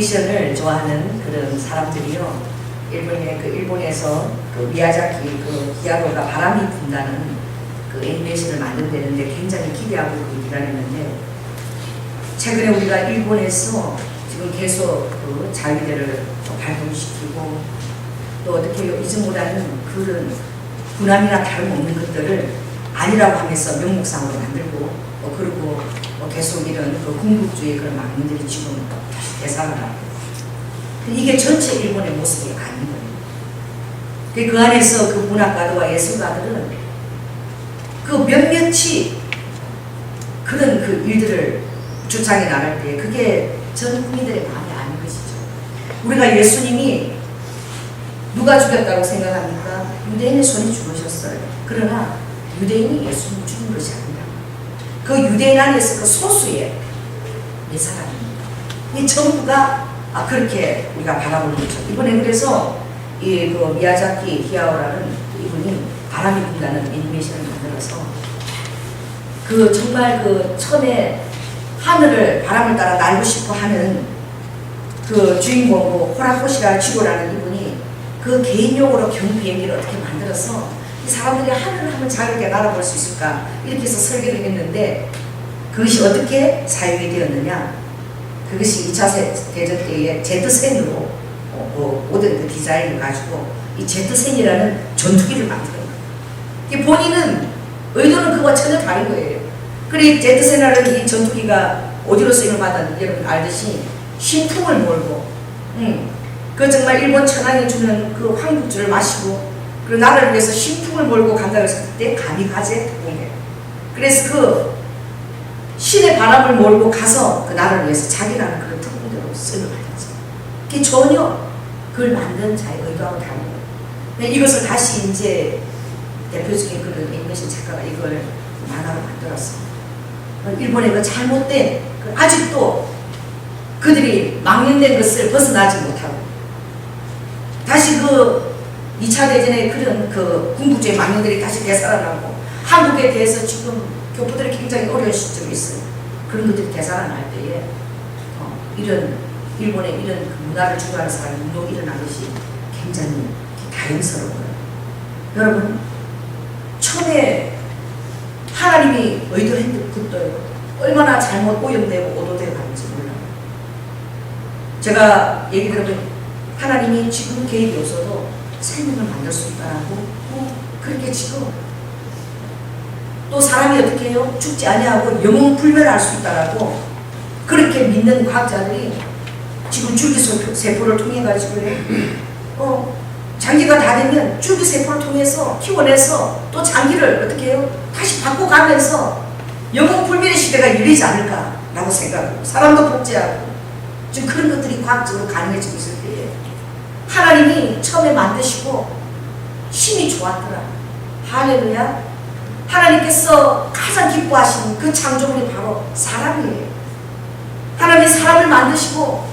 애니메이션을 좋아하는 그런 사람들이요. 일본에서 그 미야자키 그 히야로가 바람이 분다는 그 애니메이션을 만든다는데 굉장히 기대하고 그 기다렸는데, 최근에 우리가 일본에서 지금 계속 그 자위대를 발동시키고 또 어떻게 해요? 이전보다는 그런 군함이나 다름없는 것들을 아니라고 하면서 명목상으로 만들고 그리고 계속 이런 그 군국주의 그런 망령들이 지금 다시 대상을 하고, 이게 전체 일본의 모습이 아닌 거예요. 그 안에서 그 문학가들과 예술가들은 그 몇몇이 그런 그 일들을 주창해 나갈 때 그게 전 국민들의 마음이 아닌 것이죠. 우리가 예수님이 누가 죽였다고 생각합니까? 유대인의 손이 죽으셨어요. 그러나 유대인이 예수님을 죽인 것이 아니라 그 유대인 안에서 그 소수의 몇 사람입니다. 이 전부가 그렇게 우리가 바라보는 거죠. 이번에 그래서 이 그 미야자키 히야오라는 이분이 바람이 분다는 애니메이션을 만들어서 그 정말 그 처음에 하늘을 바람을 따라 날고 싶어 하는 그 주인공 호라코시라 지로라는 이분이 그 개인용으로 경비행기를 어떻게 만들어서 이 사람들이 하늘을 한번 자유롭게 날아볼 수 있을까 이렇게 해서 설계를 했는데, 그것이 어떻게 사용이 되었느냐, 그것이 2차 대전 때에 제트센으로 모든 그 디자인을 가지고 이 제트센이라는 전투기를 만든 거예요. 본인은 의도는 그와 전혀 다른 거예요. 그리고 제트센이라는 이 전투기가 어디로 쓰임을 받았는지 여러분 알듯이 신풍을 몰고 그 정말 일본 천황이 주는 그 황국주를 마시고 그리고 나라를 위해서 신풍을 몰고 간다고 했을 때 가미가제 특공이에요. 그래서 그 신의 바람을 몰고 가서 그 나라를 위해서 자기라는 그런 특공대로 쓰임을 받았죠. 그게 전혀 그걸 만든 자의 의도하고 다른 거예요. 이것을 다시 이제 대표적인 그런 애니메이션 작가가 이걸 만화로 만들었어. 일본의 그 잘못된 아직도 그들이 망령된 것을 벗어나지 못하고 다시 그 2차 대전의 그런 그 군국주의 망령들이 다시 되살아나고 한국에 대해서 지금 교포들이 굉장히 어려운 시점이 있어요. 그런 것들이 되살아날 때에 이런 일본의 이런 그 문화를 주도하는 사람이 운동이 일어난 것이 굉장히 다행스러워요. 여러분, 처음에 하나님이 의도했던 것도 얼마나 잘못 오염되고 오도되어 가는지 몰라요. 제가 얘기 들어보니 하나님이 지금 계획이 없어도 생명을 만들 수 있다라고 그렇게 지금 또 사람이 어떻게 해요? 죽지 아니하고 영혼 불멸할 수 있다라고 그렇게 믿는 과학자들이 지금 줄기세포를 통해 가지고 장기가 다 되면 줄기세포를 통해서 키워내서 또 장기를 어떻게 해요? 다시 바꿔가면서 영혼 불멸의 시대가 열리지 않을까라고 생각하고 사람도 복제하고 지금 그런 것들이 과학적으로 가능해지고 있을 때에 하나님이 처음에 만드시고 힘이 좋았더라. 할렐루야. 하나님께서 가장 기뻐하시는 그 창조물이 바로 사람이에요. 하나님이 사람을 만드시고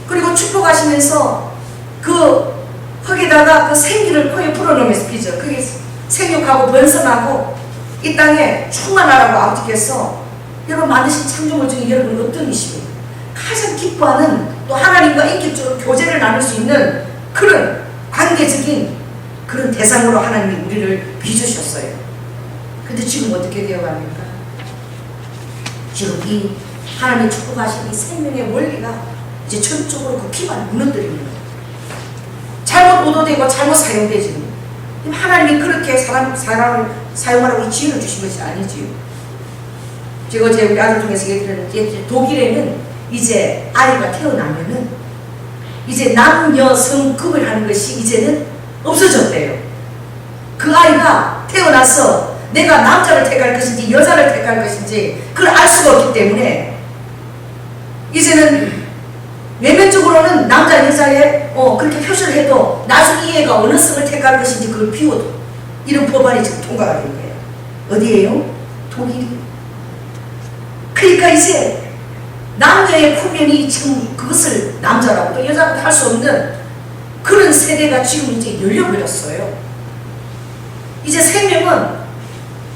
그리고 축복하시면서 그 흙에다가 그 생기를 코에 풀어놓으면서 그죠? 그게 생육하고 번성하고 이 땅에 충만하라고 아버지께서 여러분 만드신 창조물 중에 여러분 어떤 이십니까? 가장 기뻐하는 또 하나님과 인격적으로 교제를 나눌 수 있는 그런 관계적인 그런 대상으로 하나님이 우리를 빚으셨어요. 근데 지금 어떻게 되어갑니까? 지금 이 하나님이 축복하신 이 생명의 원리가 이제 전적으로 그 기반을 무너뜨리는 거예요. 잘못 오도되고 잘못 사용되지. 하나님이 그렇게 사람을 사용하라고 이 지혜를 주신 것이 아니지요. 제가 어제 우리 아들 중에서 얘기 들었는데 독일에는 이제 아이가 태어나면은 이제 남녀 성급을 하는 것이 이제는 없어졌대요. 그 아이가 태어나서 내가 남자를 택할 것인지 여자를 택할 것인지 그걸 알 수가 없기 때문에 이제는 외면적으로는 남자 여자에 그렇게 표시를 해도 나중에 이 애가 어느 성을 택할 것인지 그걸 비워도 이런 법안이 지금 통과가 된 거예요. 어디에요? 독일이. 그러니까 이제 남녀의 구별이 지금 그것을 남자라고 또 여자라고 할 수 없는 그런 세대가 지금 이제 열려버렸어요. 이제 생명은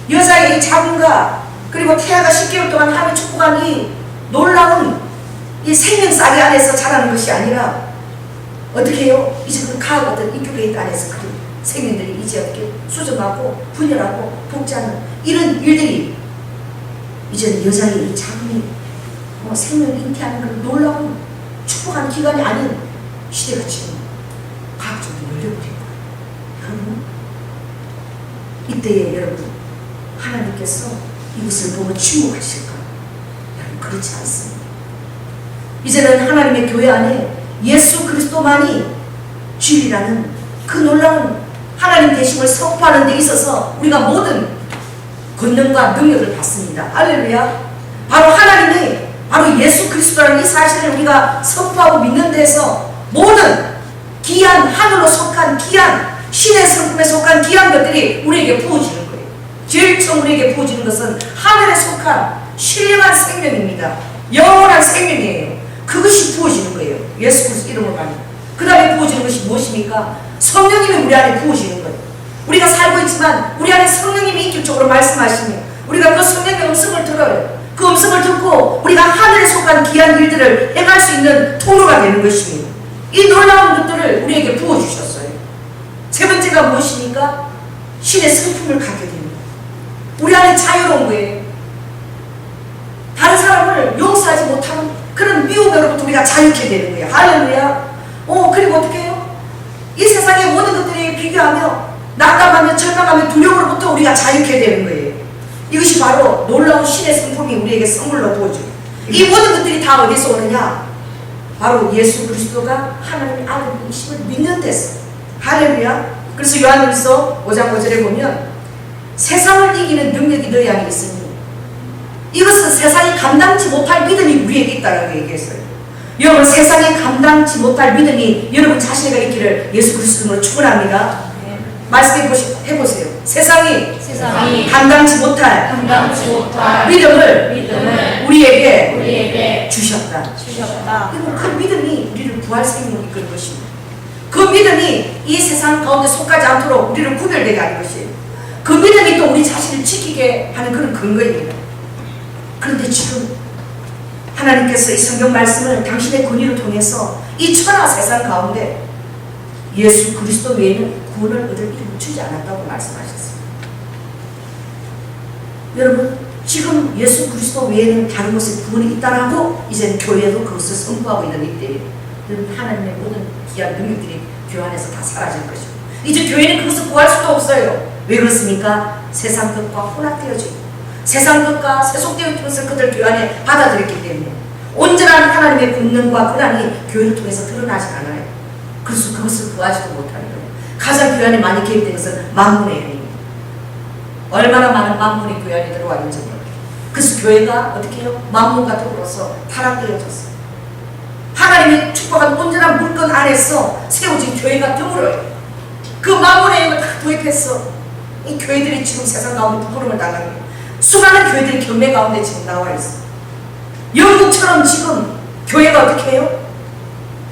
여자의 이 자궁과 그리고 태아가 10개월 동안 함에 축복한 이 놀라운 이 생명싸개 안에서 자라는 것이 아니라 어떻게 해요? 이제 그 가을 같은 인큐베이터 안에서 그 생명들이 이제 어떻게 수정하고 분열하고 복제하는 이런 일들이 이제는 여자의 이 작은 생명을 잉태하는 그런 놀라운 축복한 기간이 아닌 시대가 지금 과학적으로 열려버린 거예요. 여러분, 이때에 여러분 하나님께서 이것을 보고 침묵하실까? 여러분, 그렇지 않습니다. 이제는 하나님의 교회 안에 예수 그리스도만이 진리라는 그 놀라운 하나님 되심을 선포하는 데 있어서 우리가 모든 권능과 능력을 받습니다. 할렐루야. 바로 하나님이 바로 예수 그리스도라는 이 사실을 우리가 선포하고 믿는 데서 모든 귀한 하늘로 속한 귀한 신의 성품에 속한 귀한 것들이 우리에게 부어지는 거예요. 제일 처음 우리에게 부어지는 것은 하늘에 속한 신령한 생명입니다. 영원한 생명이에요. 그것이 부어지는 거예요. 예수 그리스도 이름으로 가는. 그 다음에 부어지는 것이 무엇입니까? 성령님이 우리 안에 부어지는 거예요. 우리가 살고 있지만 우리 안에 성령님이 인격적으로 말씀하시면 우리가 그 성령의 음성을 들어요. 그 음성을 듣고 우리가 하늘에 속한 귀한 일들을 행할 수 있는 통로가 되는 것입니다. 이 놀라운 것들을 우리에게 부어주셨어요. 세 번째가 무엇입니까? 신의 성품을 갖게 됩니다. 우리 안에 자유로운 거예요. 다른 사람을 용서하지 못하는 그런 미움으로부터 우리가 자유케 되는 거예요. 할렐루야. 그리고 어떻게 해요? 이 세상의 모든 것들에 비교하며 낙담하며 절망하며 두려움으로부터 우리가 자유케 되는 거예요. 이것이 바로 놀라운 신의 성품이 우리에게 선물로 보여줘요. 이 모든 것들이 다 어디서 오느냐? 바로 예수 그리스도가 하나님의 아들이심을 믿는 데서. 할렐루야. 그래서 요한일서 5장 5절에 보면 세상을 이기는 능력이 너희 안에 있으니 이것은 세상이 감당치 못할 믿음이 우리에게 있다라고 얘기했어요. 여러분, 세상이 감당치 못할 믿음이 여러분 자신에게 있기를 예수 그리스도로 축원합니다. 말씀해 해보세요. 세상이 감당치 못할 믿음을 우리에게 주셨다. 그리고 그 믿음이 우리를 부활 생명으로 이끄는 것입니다. 그 믿음이 이 세상 가운데 속하지 않도록 우리를 구별되게 하는 것이에요. 그 믿음이 또 우리 자신을 지키게 하는 그런 근거입니다. 그런데 지금 하나님께서 이 성경 말씀을 당신의 권위를 통해서 이 천하 세상 가운데 예수 그리스도 외에는 구원을 얻을 이름을 주지 않았다고 말씀하셨습니다. 여러분, 지금 예수 그리스도 외에는 다른 곳에 구원이 있다라고 이제는 교회도 그것을 선포하고 있는 이때에 여러분, 하나님의 모든 귀한 능력들이 교회 안에서 다 사라질 것입니다. 이제 교회는 그것을 구할 수도 없어요. 왜 그렇습니까? 세상 것과 혼합되어져 있고 세상 것과 세속되어 있는 것을 그들 교회 안에 받아들였기 때문에 온전한 하나님의 권능과 권한이 교회를 통해서 드러나지 않아요. 그래서 그것을 구하지도 못하는 거예요. 가장 교회 안에 많이 개입된 것은 만문의 영입니다. 얼마나 많은 만문이 교회 안에 들어와 있는지 몰라요. 그래서 교회가 어떻게 해요? 만문과 더불어서 타락되어졌어요. 하나님의 축복한 온전한 물건 안에서 세워진 교회가 드물어요. 그 만문의 영을 다 도입했어. 이 교회들이 지금 세상 가운데 부끄러움을 당하는 거예요. 수많은 교회들이 경매 가운데 지금 나와 있어. 영국처럼 지금 교회가 어떻게 해요?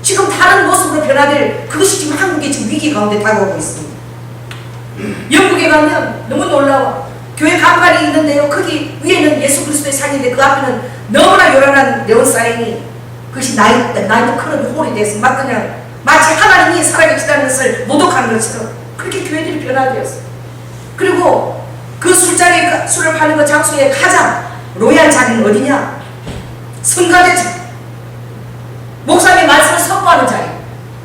지금 다른 모습으로 변화될 그것이 지금 한국이 지금 위기 가운데 다가오고 있습니다. 영국에 가면 너무 놀라워. 교회 간판이 있는데요. 거기 위에는 예수 그리스도의 사진인데 그 앞에는 너무나 요란한 네온 사인이 그것이 나이트 클럽 홀이 돼서 막 그냥 마치 하나님이 살아계시다는 것을 모독하는 것처럼 그렇게 교회들이 변화되었어. 그리고 그 술자리에 술을 파는 그 장소의 가장 로얄 자리는 어디냐? 성가대 자리. 목사님의 말씀을 선포하는 자리.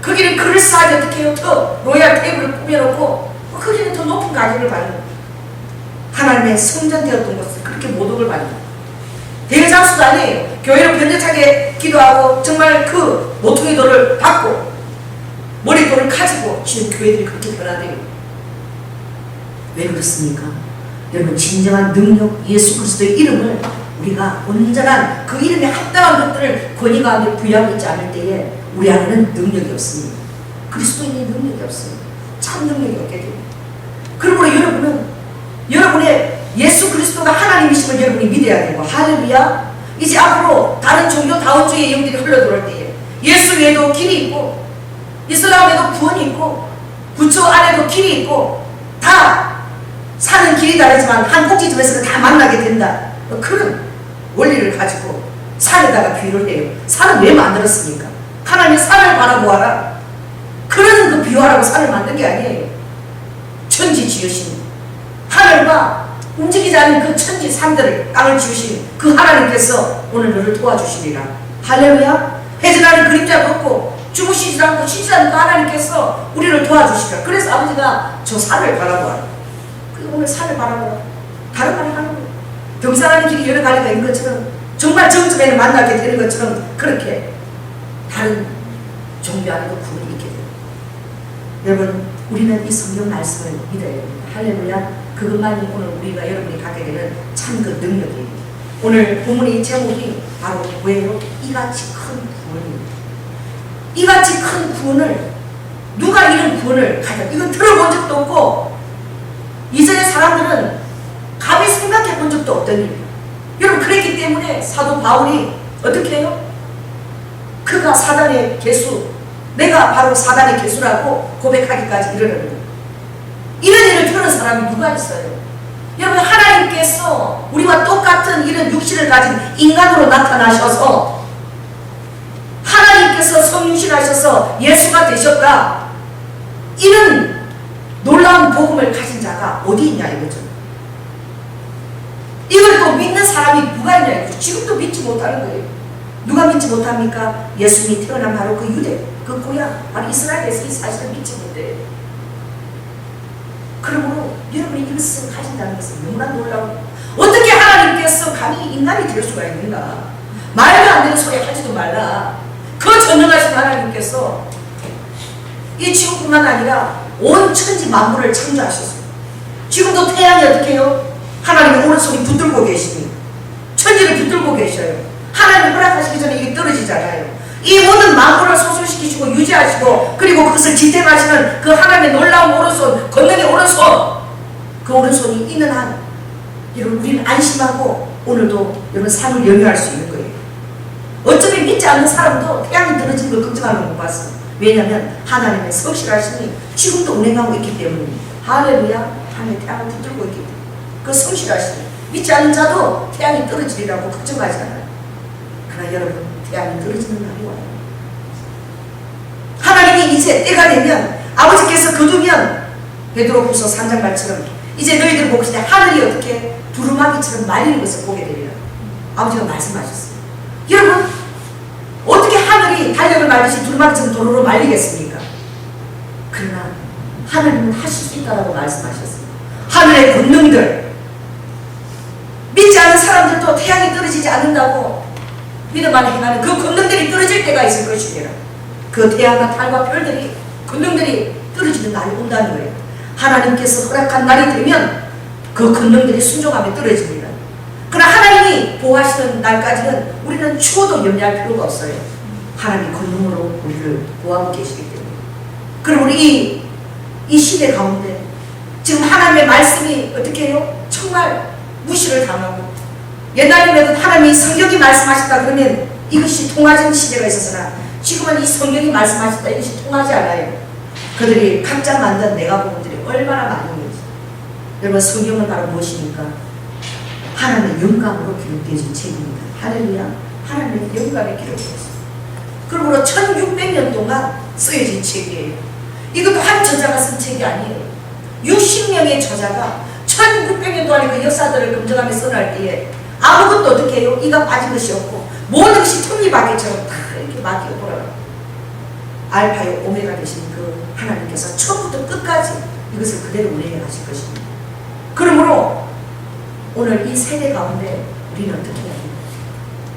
거기는 그럴싸하게 어떻게 해요? 더 로얄 테이블을 꾸며놓고 거기는 더 높은 가격을 받는 거예요. 하나님의 성전되었던 것을 그렇게 모독을 받는 거예요. 대장수도 아니에요. 교회로 변덕하게 기도하고 정말 그 모퉁이 돌을 받고 머리돌을 가지고 지금 교회들이 그렇게 변화돼요. 왜 그렇습니까? 여러분, 진정한 능력 예수 그리스도의 이름을 우리가 온전한 그 이름에 합당한 것들을 권위 가운데 부여하고 있지 않을 때에 우리 안에는 능력이 없습니다. 그리스도인의 능력이 없습니다. 참 능력이 없게 됩니다. 그러므로 여러분은 여러분의 예수 그리스도가 하나님이심을 여러분이 믿어야 되고, 할렐루야. 이제 앞으로 다른 종교 다원주의 영들이 흘러들어올 때에 예수 외에도 길이 있고 이슬람에도 구원이 있고 부처 안에도 길이 있고 다 사는 길이 다르지만 한 꼭지점에서는 다 만나게 된다. 그런 원리를 가지고 산에다가 비유를 해요. 산은 왜 만들었습니까? 하나님이 산을 바라보아라. 그런 그 비유하라고 산을 만든 게 아니에요. 천지 지으신 하늘과 움직이지 않는 그 천지 산들을 땅을 지으신 그 하나님께서 오늘 너를 도와주시리라. 할렐루야. 회전하는 그림자 걷고 주무시지 않고 쉬지 않는 그 하나님께서 우리를 도와주시리라. 그래서 아버지가 저 산을 바라보아라. 오늘 산을 바라보아라. 다른 말이 하는 거예요. 경상하는 길이 여러 가지가 있는 것처럼 정말 정점에는 만나게 되는 것처럼 그렇게 다른 종교 안에도 구분이 있게 돼요. 여러분, 우리는 이 성경 말씀을 믿어야 됩니다. 할렐루야. 그것만이 오늘 우리가 여러분이 갖게 되는 참 그 능력이에요. 오늘 본문의 제목이 바로 뭐예요? 이같이 큰 구원입니다. 이같이 큰 구원을 누가 이런 구원을 가져? 이건 들어본 적도 없고 이전의 사람들은 감히 생각해 본 적도 없던 일이에요. 여러분, 그랬기 때문에 사도 바울이 어떻게 해요? 그가 사단의 개수, 내가 바로 사단의 개수라고 고백하기까지 이르는 거예요. 이런 일을 들은 사람이 누가 있어요? 여러분, 하나님께서 우리와 똑같은 이런 육신을 가진 인간으로 나타나셔서 하나님께서 성육신하셔서 예수가 되셨다. 이런 놀라운 복음을 가진 자가 어디 있냐 이거죠. 이걸 또 믿는 사람이 누가 있냐 이거죠. 지금도 믿지 못하는 거예요. 누가 믿지 못합니까? 예수님이 태어난 바로 그 유대, 그 고향, 바로 이스라엘에서 이 사실을 믿지 못해요. 그러므로 여러분이 이것을 가진다는 것은 너무나 놀라운, 어떻게 하나님께서 감히 인간이 될 수가 있는가? 말도 안 되는 소리 하지도 말라. 그 전능하신 하나님께서 이 지구뿐만 아니라 온 천지 만물을 창조하셨어요. 지금도 태양이 어떻게 해요? 하나님의 오른손이 붙들고 계시니 천지를 붙들고 계셔요. 하나님 허락하시기 전에 이게 떨어지잖아요. 이 모든 만물을 소설시키시고 유지하시고 그리고 그것을 지탱하시는 그 하나님의 놀라운 오른손, 권능의 오른손, 그 오른손이 있는 한 여러분, 우리는 안심하고 오늘도 여러분 삶을 영위할 수 있는 거예요. 어차피 믿지 않는 사람도 태양이 떨어지는 걸 걱정하는 못 봤어. 왜냐하면 하나님의 성실하심이 지금도 운행하고 있기 때문입니다. 할렐루야. 하나님의 태양을 붙들고 있기 때문에 그 성실하심이, 믿지 않는 자도 태양이 떨어지리라고 걱정하지 않아요. 그러나 여러분, 태양이 떨어지는 날이 와요. 하나님이 이제 때가 되면 아버지께서 거두면 베드로후서 3장 말처럼 이제 너희들 보기 전에 하늘이 어떻게 두루마기처럼 말리는 것을 보게 되리라. 아버지가 말씀하셨어요. 여러분, 어떻게 하늘이 달력을 말리시 두루마기처럼 도로로 말리겠습니까? 그러나 하나님은 하실 수 있다고 말씀하셨습니다. 하늘의 권능들, 믿지 않는 사람들도 태양이 떨어지지 않는다고 믿음만 행하는 그 권능들이 떨어질 때가 있을 것이니라. 그 태양과 달과 별들이, 권능들이 떨어지는 날이 온다는 거예요. 하나님께서 허락한 날이 되면 그 권능들이 순종하며 떨어집니다. 그러나 하나님이 보호하시는 날까지는 우리는 추워도 염려할 필요가 없어요. 하나님이 권능으로 우리를 보호하고 계시기 때문에. 그럼 우리 이 시대 가운데 지금 하나님의 말씀이 어떻게 해요? 정말 무시를 당하고, 옛날에는 하나님이 성경이 말씀하셨다 그러면 이것이 통하는 시대가 있었으나 지금은 이 성경이 말씀하셨다 이것이 통하지 않아요. 그들이 각자 만든 내가복음들이 얼마나 많은 건지. 여러분, 성경은 바로 무엇입니까? 하나님의 영감으로 기록되어진 책입니다. 할렐루야. 하나님의 영감에 기록되었습니다. 그러므로 1600년 동안 쓰여진 책이에요. 이것도 한 저자가 쓴 책이 아니에요. 60명의 저자가 1600년 동안의 그 역사들을 검증하며 써날 때에 아무것도 어떻게 해요? 이가 빠진 것이 없고 모든 것이 톱니바퀴처럼 다 이렇게 막히고 돌아가요. 알파요 오메가 되신 그 하나님께서 처음부터 끝까지 이것을 그대로 운행해 가실 것입니다. 그러므로 오늘 이 세대 가운데 우리는 어떻게 해야 돼요?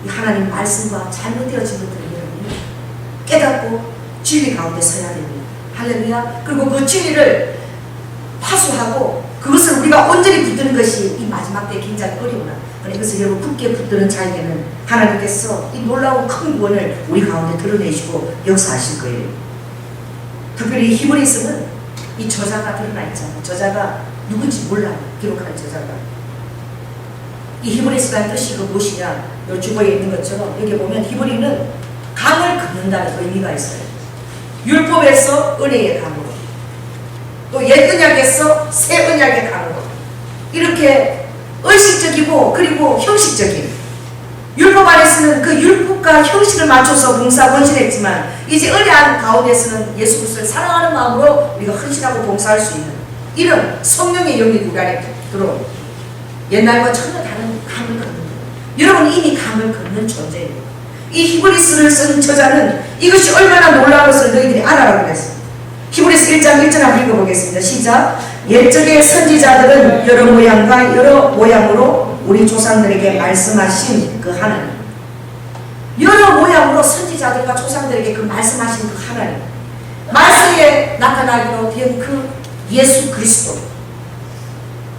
이 하나님 말씀과 잘못되어진 것들을 여러분이 깨닫고 진리 가운데 서야 됩니다. 할렐루야. 그리고 그 진리를 파수하고 그것을 우리가 온전히 붙드는 것이 이 마지막 때에 굉장히 어려우나, 이것을 여러분 굳게 붙드는 자에게는 하나님께서 이 놀라운 큰 구원을 우리 가운데 드러내시고 역사하실 거예요. 특별히 히브리서는 이 저자가 드러나 있잖아요. 저자가 누군지 몰라요. 기록한 저자가. 이 히브리서라는 뜻이 그 무엇이냐, 요 주보에 있는 것처럼 여기 보면 히브리는 강을 긋는다는 의미가 있어요. 율법에서 은혜의 강으로, 또 옛 언약에서 새 언약의 강으로, 이렇게 의식적이고 그리고 형식적인 율법 안에서는 그 율법과 형식을 맞춰서 봉사 헌신했지만 이제 은혜 가운데서는 예수 그리스도를 사랑하는 마음으로 우리가 헌신하고 봉사할 수 있는 이런 성령의 영이 우리 안에 들어온 옛날과 전혀 다른 강을 걷는 거예요. 여러분 이미 강을 걷는 존재예요. 이 히브리스를 쓴 저자는 이것이 얼마나 놀라운 것을 너희들이 알아라고 그랬습니다. 히브리스 1장 1절 한번 읽어보겠습니다. 시작. 옛적의 선지자들은 여러 모양과 여러 모양으로 우리 조상들에게 말씀하신 그 하나님, 여러 모양으로 선지자들과 조상들에게 그 말씀하신 그 하나님, 말씀에 나타나기로 된 그 예수 그리스도,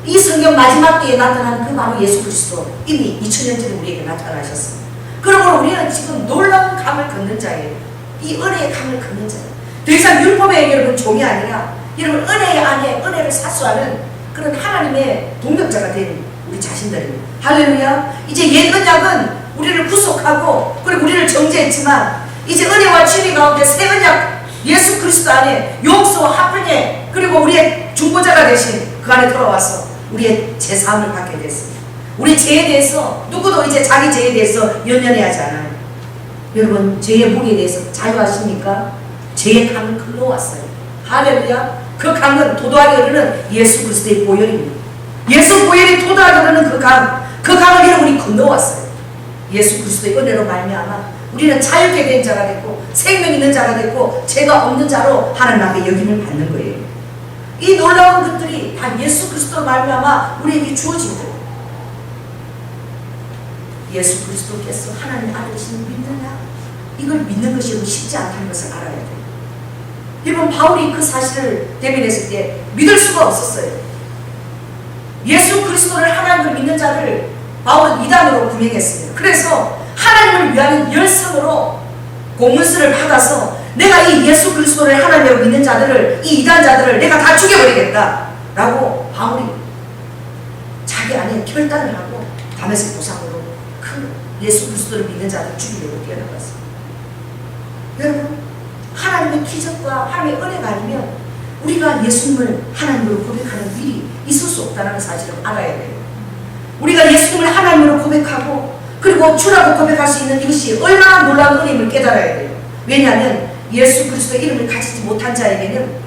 이 성경 마지막 때에 나타난 그 바로 예수 그리스도 이미 2000년 전에 우리에게 나타나셨습니다. 그러므로 우리는 지금 놀라운 강을 걷는 자예요. 이 은혜의 강을 걷는 자예요. 더 이상 율법의 여러분 종이 아니라 여러분 은혜 안에 은혜를 사수하는 그런 하나님의 동력자가 된 우리 자신들입니다. 할렐루야. 이제 옛 언약은 우리를 구속하고 그리고 우리를 정죄했지만 이제 은혜와 진리 가운데 새 언약 예수 그리스도 안에 용서와 화평에 그리고 우리의 중보자가 되신 그 안에 들어와서 우리의 죄사함을 받게 됐습니다. 우리 죄에 대해서 누구도 이제 자기 죄에 대해서 연연해 하지 않아요. 여러분 죄의 무게에 대해서 자유하십니까? 죄의 강을 건너왔어요. 할렐루야. 그 강은 도도하게 흐르는 예수 그리스도의 보혈입니다. 예수 보혈이 도도하게 흐르는 그 강을 여러분이 건너왔어요. 예수 그리스도의 은혜로 말미암아 우리는 자유케 된 자가 됐고 생명 있는 자가 됐고 죄가 없는 자로 하나님 앞에 여김을 받는 거예요. 이 놀라운 것들이 다 예수 그리스도로 말미암아 우리에게 주어진 거예요. 예수 그리스도께서 하나님 아들이신 믿느냐? 이걸 믿는 것이 쉽지 않다는 것을 알아야 돼요. 여러분 바울이 그 사실을 대면했을 때 믿을 수가 없었어요. 예수 그리스도를 하나님을 믿는 자를 바울은 이단으로 구명했습니다. 그래서 하나님을 위하는 열성으로 공문서를 받아서 내가 이 예수 그리스도를 하나님으로 믿는 자들을 이 이단자들을 내가 다 죽여버리겠다 라고 바울이 자기 안에 결단을 하고 다메섹 도상으로 그 예수 그리스도를 믿는 자들을 죽이려고 뛰어나갔습니다. 여러분 하나님의 기적과 하나님의 은혜가 아니면 우리가 예수님을 하나님으로 고백하는 일이 있을 수 없다는 사실을 알아야 돼요. 우리가 예수님을 하나님으로 고백하고 그리고 주라고 고백할 수 있는 이것이 얼마나 놀라운 은혜임을 깨달아야 돼요. 왜냐하면 예수 그리스도의 이름을 가지지 못한 자에게는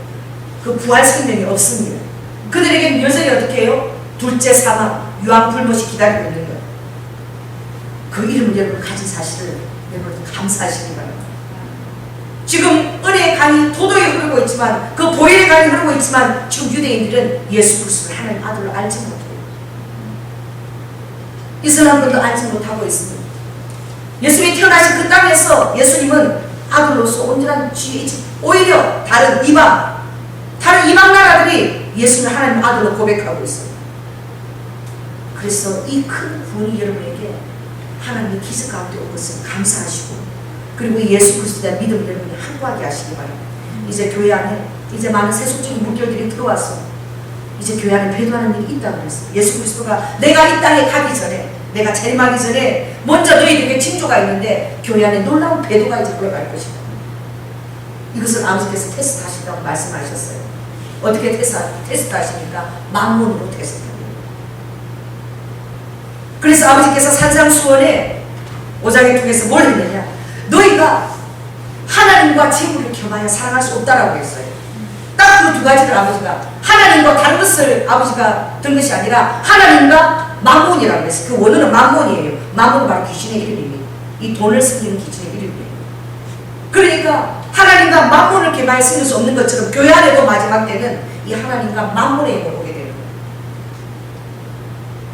그 부활 생명이 없습니다. 그들에게는 여전히 어떻게 해요? 둘째 사망, 유황 불못이 기다리고 있는 거예요. 그 이름을 여러분 가진 사실을 여러분 감사하시기 바랍니다. 지금 은혜의 강이 도도히 흐르고 있지만 그 보혈의 강이 흐르고 있지만 지금 유대인들은 예수 그리스도를 하나님 아들로 알지 못해요. 이슬람들도 알지 못하고 있습니다. 예수님이 태어나신 그 땅에서 예수님은 아들로서 온전한 지위에 오히려 다른 이방 나라들이 예수님을 하나님 아들로 고백하고 있어요. 그래서 이 큰 구원이 여러분에게 하나님의 기적 가운데 온 것을 감사하시고 그리고 예수 그리스도에 대한 믿음을 여러분이 확고하게 하시기 바랍니다. 이제 교회 안에 이제 많은 세속적인 물결들이 들어와서 이제 교회 안에 배도하는 일이 있다고 그랬어요. 예수 그리스도가 내가 이 땅에 가기 전에 내가 재림하기 전에 먼저 너희들에게 징조가 있는데 교회 안에 놀라운 배도가 이제 들어갈 것이다. 이것을 아버지께서 테스트하신다고 말씀하셨어요. 어떻게 테스트하십니까? 만문으로 테스트합니다. 그래서 아버지께서 산상수원에 5장에 통해서 뭘 했느냐? 너희가 하나님과 재물을 겸하여 사랑할 수 없다라고 했어요. 딱 그 두 가지를 아버지가 하나님과 다른 것을 아버지가 든 것이 아니라 하나님과 만몬이라고 했어요. 그 원어는 만몬이에요. 만몬은 바로 귀신의 이름입니다. 이 돈을 섬기는 귀신의 이름이에요. 그러니까 하나님과 만몬을 겸하여 섬길 수 없는 것처럼 교회 안에도 마지막 때는 이 하나님과 만몬의 힘을 오게 되는 거예요.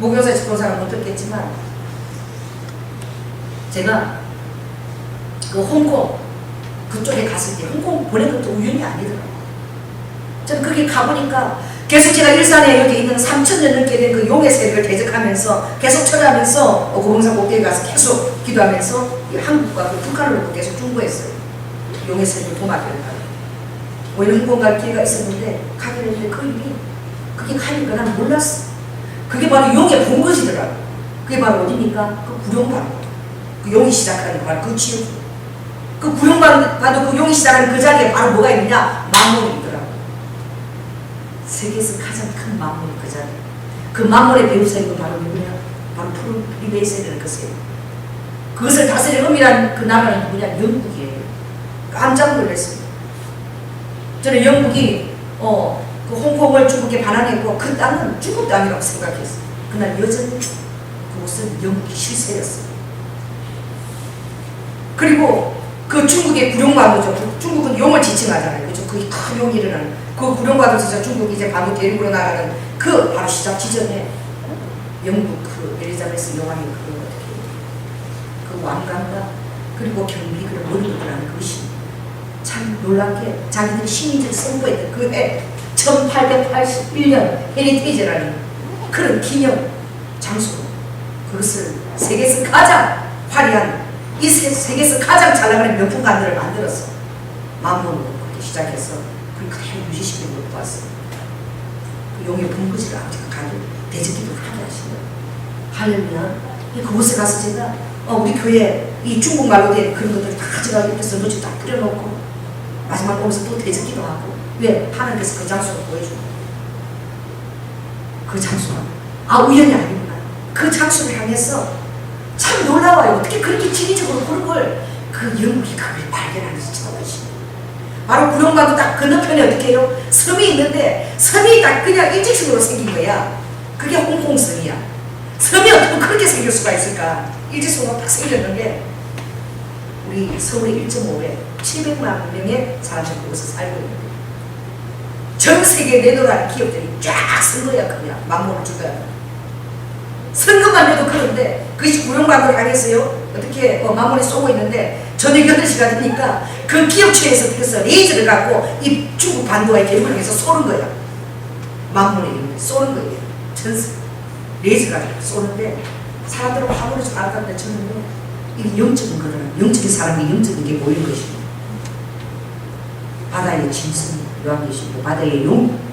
목요사 집권사는 못 듣겠지만 제가 그 홍콩 그쪽에 갔을 때 홍콩 보낸 것도 우연이 아니더라고요. 저는 거기 가보니까 계속 제가 일산에 여기 있는 3000년 넘게 된 그 용의 세력을 대적하면서 계속 철회하면서 고봉산 꼭대기 가서 계속 기도하면서 한국과 그 북한을 놓고 계속 중보했어요. 용의 세력을 도맡기를 오히려 홍콩 갈 기회가 있었는데 가게 됐는데 그 일이 그게 가니까 난 몰랐어. 그게 바로 용의 본것이더라고요. 그게 바로 어디입니까? 그 구룡방. 그 용이 시작하는 바로 그 지역. 그 구룡방 가도 그 용이 시작하는 그 자리에 바로 뭐가 있느냐? 만몬이 있더라고요. 세계에서 가장 큰 만몬이 그 자리. 그 만몬의 배우사님은 바로 누구냐? 바로 프리메이슨이라는 그 세력. 그것을 다스릴 은밀한 그 나라는 누구냐? 영국이에요. 깜짝 놀랐습니다. 저는 영국이 그 홍콩을 중국에 반환했고 그 땅은 중국 땅이라고 생각했어요. 그날 여전히 그것은 영국이 실세였어요. 그리고 그 중국의 구룡과도죠. 중국은 용을 지칭하잖아요. 그죠? 그 큰 용이 일어나는 그 구룡과도에서 중국이 이제 바로 대륙으로 나가는 그 바로 시작 지점에 영국 그 엘리자베스 여왕이 그 왕관과 그리고 경비를 머리를 것이 참 놀란 게 자기들이 시민들이 선포했던 그 해 1881년 헤리테이지라는 그런 기념 장소로 그것을 세계에서 가장 화려한 이 세계에서 가장 잘 나가는 명품관들을 만들었어. 만문으로 그렇게 시작해서 그걸 그대로 유지시키는 것도 봤어요. 그 용의 분부지를 아버지가 가도 대적기도 하게 하시는 할렐루야. 그곳에 가서 제가 우리 교회 이 중국말로 된 그런 것들을 다 가져가고 이렇게 써놓지 다 뿌려놓고 마지막 오면서 또 대적기도 하고 왜? 하나님께서 그 장소를 보여주고 그 장소가 우연이 아니구나. 그 장소를 향해서 참 놀라워요. 어떻게 그렇게 지리적으로 그런 걸 그 영국이 그걸 발견하면서 찾아오시네. 바로 구룡과도 딱 건너편에 어떻게 해요? 섬이 있는데 섬이 딱 그냥 일직선으로 생긴 거야. 그게 홍콩섬이야. 섬이 어떻게 그렇게 생길 수가 있을까? 일직선으로 딱 생겼는데 우리 서울의 1.5배 700만 명의 사람들이 거기서 살고 있는 거야. 전 세계 내노라는 기업들이 쫙 쓴 거야. 그냥 망모를 주더라. 선거만 해도 그런데 그것이 구룡과도를 향해서요. 어떻게 망모를 쏘고 있는데 저녁 8시가 되니까 그 기업체에서 그래서 레이저를 갖고 이 중국 반도와의 대립을 해서 쏘는 거야. 망모를 쏘는 거예요. 전세 레이저가 쏘는데 사람들은 화물을 좀 알았는데 저는 이게 영적인 거는 영적인 사람이 영적인 게 보이는 것이고 바다의 짐승이 요한계시고 바다의 용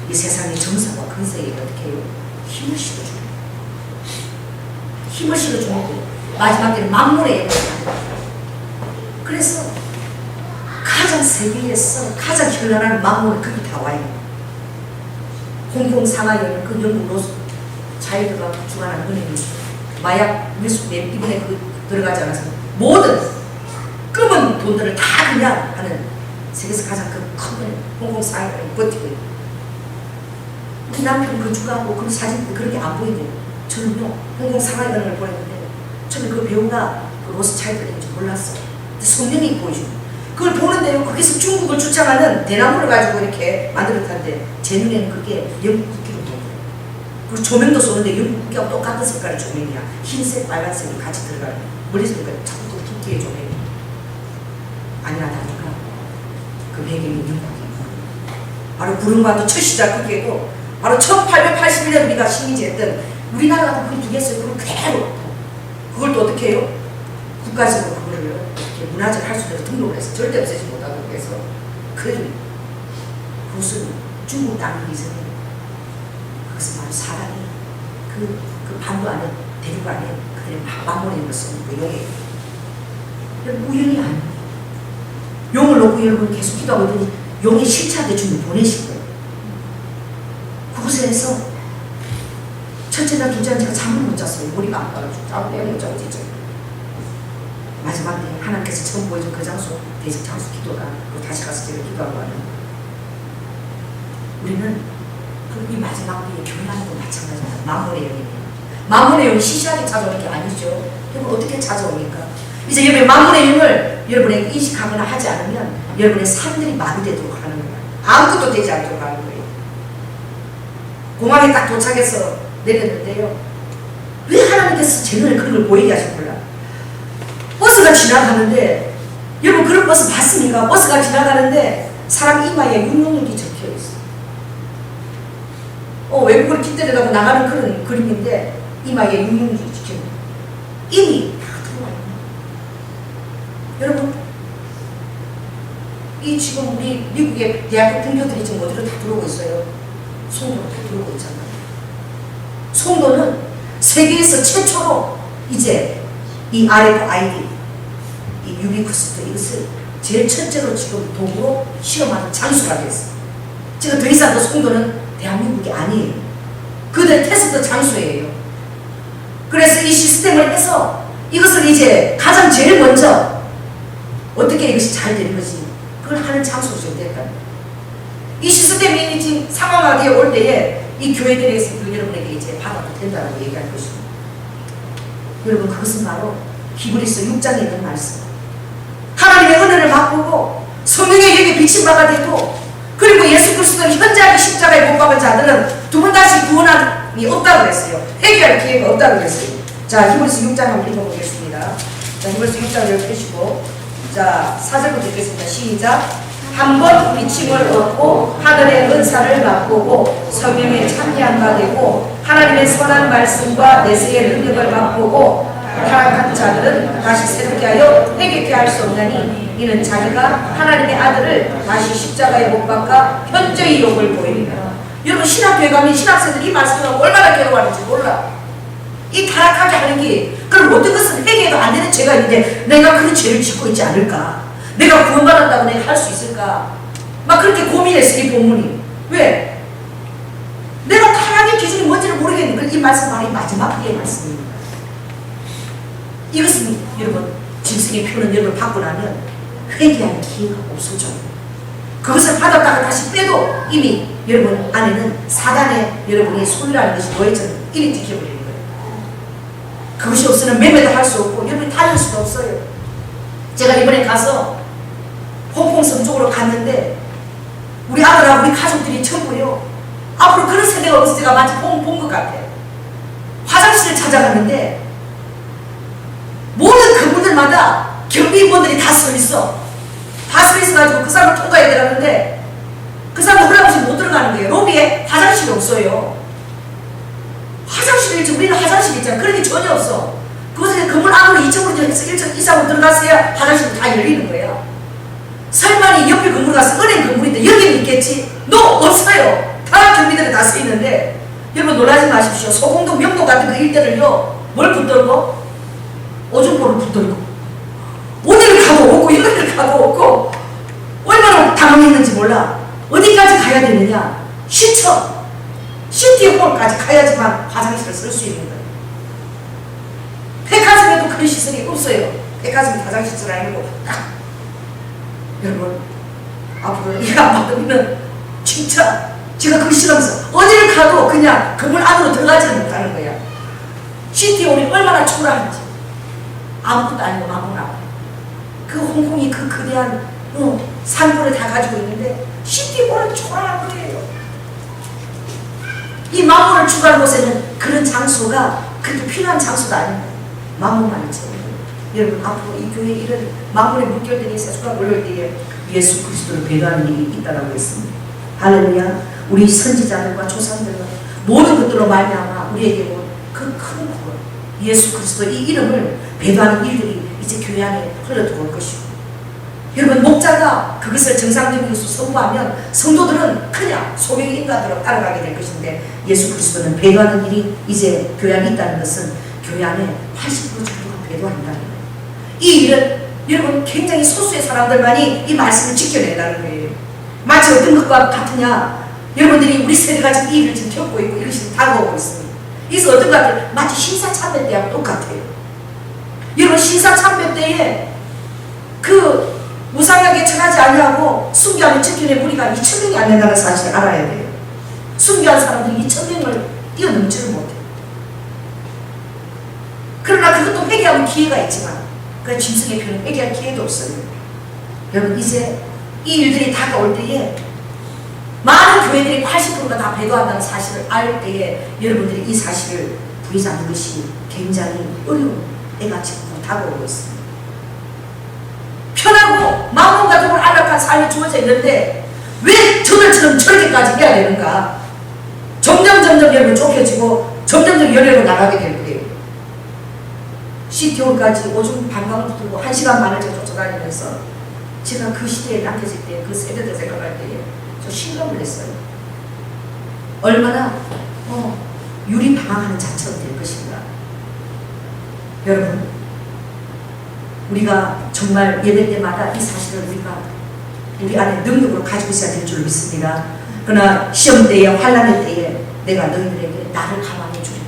이 세상의 정사와 근세에 어떻게 해요? 힘을 실어주는 힘을 실어주는 거 마지막 때는 만물의 영을 그래서 가장 세계에서 가장 현란한 만물은 거기 다 와요. 홍콩 상하이는 그 영국 로스 차이드가 주관하는 은행이 마약 밀수에 이번에 그 들어가지 않아서 모든 검은 돈들을 다 그냥 하는 세계에서 가장 큰 홍콩 상하이를 버티고 있고 우리 남편 그 주가하고 그 사진 그런 게 안 보이네요. 저는요 홍콩 상하이를 보냈는데 저는 그 배우가 그 로스 차이드인지 몰랐어요. 성령이 보여주고 그걸 보는데요. 거기서 중국을 주장하는 대나무를 가지고 이렇게 만들었는데 제 눈에는 그게 영국 국기로 보여요. 그리고 조명도 쏘는데 영국 국기하고 똑같은 색깔의 조명이야. 흰색, 빨간색이 같이 들어가요. 멀리서 보니까 자꾸 그 국기의 조명이 아니나 다를까 그 배경이 영국이에요. 바로 구름과도 첫 시작 그게도 바로 1881년 우리가 식민지했던 우리나라가 그 두 개였어요. 그걸 그대로 그걸 또 어떻게 해요? 국가적으로 그거를 어떻게 문화재를 할 수 있도록 등록을 해서 절대 없애지 못하고 해서 그래도 그것은 중국 땅이기 전에 그것은 바로 사람이 그 반도 안에 대륙 안에 그들의 만물의 힘을 쓰는 그 용의 우연이 아니에요. 용을 놓고 여러분 계속 기도하고 있더니 용의 실체한테 주님 보내신 거예요. 그곳에서 첫째나 둘째는 제가 잠을 못 잤어요. 머리가 아파가지고 잠을 못 자고 진짜 마지막 때 하나님께서 처음 보여준 그 장소 대적 장소 기도가 다시 가서 제가 기도하고 하는 우리는 이 마지막 때에 교회하고도 마찬가지입니다. 마문의 영이에요. 마문의 영이 시시하게 찾아오는 게 아니죠. 여러분 어떻게 찾아오니까 이제 여러분의 마문의 영을 여러분에게 인식하거나 하지 않으면 여러분의 삶들이 마비되도록 하는 거예요. 아무것도 되지 않도록 하는 거예요. 공항에 딱 도착해서 내렸는데요. 왜 하나님께서 제 눈에 그런 걸 보이게 하신 몰라. 버스가 지나가는데 여러분 그런 버스 봤습니까? 버스가 지나가는데 사람 이마에 666이 적혀있어. 외국으로 깃들여가고 나가는 그런 그림인데 이마에 666이 적혀있어. 이미 다 들어와 있는 여러분 이 지금 우리 미국의 대학교 등교들이 지금 어디로 다 들어오고 있어요. 송도로 다 들어오고 있잖아요. 송도는 세계에서 최초로 이제 이 RFID, 이 유비쿠스트 이것을 제일 첫째로 지금 도구로 시험하는 장소가 됐어요. 지금 더 이상 그 송도는 대한민국이 아니에요. 그들의 테스트 장소예요. 그래서 이 시스템을 해서 이것을 이제 가장 제일 먼저 어떻게 이것이 잘 되는 것이 그걸 하는 장소로 좀 됐다. 이 시스템 매니징 상황하게 올 때에 이 교회들에서 여러분에게 이제 받아도 된다고 얘기할 것입니다. 여러분 그것은 바로 히브리서 6장에 있는 말씀. 하나님의 은혜를 바꾸고 성령의 영에 비친 바가 되고 그리고 예수 그리스도를 현저하게 십자가에 못 박은 자들은 두 번 다시 구원함이 없다고 그랬어요. 회개할 기회가 없다고 그랬어요. 자, 히브리서 6장 한번 읽어보겠습니다. 자, 히브리서 6장을 펴시고 자, 4절부터 읽겠습니다. 시작. 한 번 비침을 얻고 하늘의 은사를 맛보고 성령에 참여한 바 되고 하나님의 선한 말씀과 내세의 능력을 맛보고 타락한 자들은 다시 새롭게 하여 회개케 할 수 없나니 이는 자기가 하나님의 아들을 다시 십자가에 못 박아 현저히 욕을 보입니다. 여러분 신학교에 가면 신학생들이 이 말씀을 얼마나 괴로워하는지 몰라. 이 타락하게 하는 게 그럼 어떤 것은 회개해도 안 되는 죄가 있는데 내가 그 죄를 짓고 있지 않을까? 내가 구원받았다고 내가 할 수 있을까? 막 그렇게 고민했어 이 본문이. 왜? 내가 타락의 기준이 뭔지를 모르겠는데 이 말씀 바로 이 마지막 그의 말씀입니다. 이것은 여러분 짐승의 표는 여러분 받고 나면 회개할 기회가 없어져요. 그것을 받았다가 다시 빼도 이미 여러분 안에는 사단의 여러분의 손이라는 것이 너희처럼 이리 지켜버리는 거예요. 그것이 없으면 매매도 할 수 없고 여러분이 다닐 수도 없어요. 제가 이번에 가서 홍콩섬 쪽으로 갔는데 우리 아들하고 우리 가족들이 전부요. 앞으로 그런 세대가 없어서 제가 마치 본 것 같아요. 화장실을 찾아가는데 모든 그분들마다 경비원들이 다 서 있어. 다 서 있어가지고 그 사람을 통과해야 되는데 그 사람 허락 없이 못 들어가는 거예요. 로비에 화장실이 없어요. 화장실이 있지. 우리는 화장실이 있잖아. 그런 게 전혀 없어. 그것을 건물 안으로 2층으로 해서 1층 이상으로 들어갔어야 화장실이 다 열리는 거야. 설마니 옆에 건물 가서 은행 건물인데 여기는 있겠지? 노! 없어요. 다 경비들이 다 서 있는데 여러분 놀라지 마십시오. 소공동 명동 같은 그 일대를요 뭘 붙들고? 오줌포를 붙들고 오늘을 가고 오고 이거를 가고 오고 얼마나 당황했는지 몰라. 어디까지 가야 되느냐? 시청 시티홀까지 가야지만 화장실을 쓸 수 있는 거예요. 백화점에도 그런 시설이 없어요. 백화점 화장실 쓰라 이러고 딱. 여러분 앞으로 이거 안 받으면 진짜 제가 그거 싫어하면서 어디를 가도 그냥 건물 안으로 들어가지는 못하는 거야. 시티홀이 얼마나 초라한지 아무것도 아니고 마구나. 그 홍콩이 그 거대한 산골을 다 가지고 있는데 시티홀은 초라한 거예요. 이 마음을 추구하는 곳에는 그런 장소가 그렇게 필요한 장소가 아닙니다. 마음만 있죠. 여러분 앞으로 이 교회에 이런 마음에 묶여있는 세수가 올릴 때에 예수 그리스도를 배도하는 일이 있다고 했습니다. 할렐루야. 우리 선지자들과 조상들과 모든 것들로 말미암아 우리에게 온 그 큰 구원 예수 그리스도 이 이름을 배도하는 일들이 이제 교회 안에 흘러들어올 것이고 여러분 목자가 그것을 정상적인 것으로 선포하면 성도들은 그냥 소경의 인간으로 따라가게 될 것인데 예수 그리스도는 배도하는 일이 이제 교회 안에 있다는 것은 교회 안에 80% 정도가 배도한다는 거예요. 이 일은 여러분 굉장히 소수의 사람들만이 이 말씀을 지켜낸다는 거예요. 마치 어떤 것과 같으냐? 여러분들이 우리 세대가 지금 이 일을 지금 겪고 있고 이것이 다가오고 있습니다. 그래서 어떤 것 같아요? 마치 신사참배 때하고 똑같아요. 여러분 신사참배 때에 그 무상하게 처하지 아니하고 순교하는 지켜낸 무리가 2,000명이 안 된다는 사실을 알아야 돼요. 순교한 사람들이 2,000명을 뛰어넘지를 못해요. 그러나 그것도 회개하는 기회가 있지만 그 짐승의 표는 회개할 기회도 없어요. 여러분 이제 이 일들이 다가올 때에 많은 교회들이 80%가 다 배도한다는 사실을 알 때에 여러분들이 이 사실을 부인하는 것이 굉장히 어려운 때가 지금 다가오고 있습니다. 편하고 마음과 같은 걸 안락한 삶이 주어져 있는데 왜 저들처럼 저렇게까지 해야 되는가? 점점 여러분 좁혀지고 점점 열려고 나가게 될 거예요. 시티홀까지 오줌 방광을 붙들고 1시간 반을 쫓아다니면서 제가 그 시대에 남겨질 때 그 세대들 생각할 때에 저 실감을 했어요. 얼마나 유리 방황하는 자처럼 될 것인가. 여러분 우리가 정말 예배 때마다 이 사실을 우리 안에 능력으로 가지고 있어야 될 줄 믿습니다. 그러나 시험 때에 환난의 때에 내가 너희들에게 나를 감화해 주리라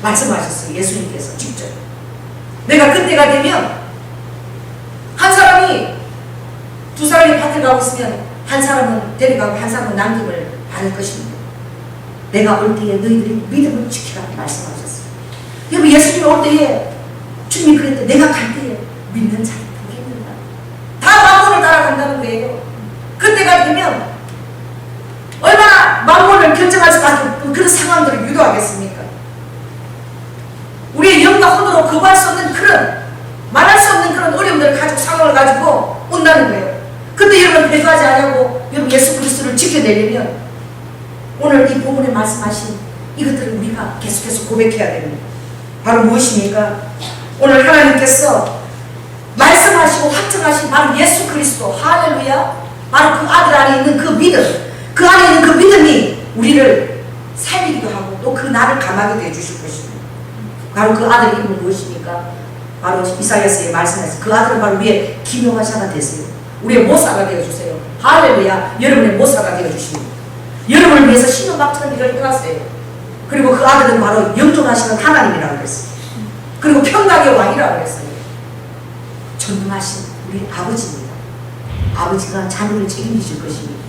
말씀하셨어요. 예수님께서 직접 내가 그때가 되면 한 사람이 두 사람이 밭을 가고 있으면 한 사람은 데려가고 한 사람은 남김을 받을 것입니다. 내가 올 때에 너희들이 믿음을 지키라 말씀하셨어요. 여러분 예수님이 올 때에 주님이 그랬대. 내가 갈 때에 믿는 자를 보게 된다. 다 만몬을 따라간다는 거예요. 그때가 되면 얼마나 만몬을 결정할 수밖에 없는 그런 상황들을 유도하겠습니까? 우리의 영과 혼으로 거부할 수 없는 그런 말할 수 없는 그런 어려움들을 가지고 상황을 가지고 온다는 거예요. 근데 여러분 배도하지 않고 여러분 예수 그리스도를 지켜내려면 오늘 이 본문에 말씀하신 이것들을 우리가 계속해서 고백해야 됩니다. 바로 무엇입니까? 오늘 하나님께서 말씀하시고 확정하신 바로 예수 그리스도 할렐루야 바로 그 아들 안에 있는 그 믿음 그 안에 있는 그 믿음이 우리를 살리기도 하고 또 그 나를 감하게 해주실 것입니다. 바로 그 아들 이름은 무엇입니까? 바로 이사야서에 말씀해서 그 아들은 바로 우리의 기묘한 자가 되세요. 우리의 모사가 되어주세요. 할렐루야 여러분의 모사가 되어주십니다. 여러분을 위해서 신호막처럼 이걸 떠났어요. 그리고 그 아들은 바로 영존하시는 하나님이라고 그랬어요. 그리고 평강의 왕이라고 그랬어요. 전능하신 우리 아버지입니다. 아버지가 자녀를 책임지실 것입니다.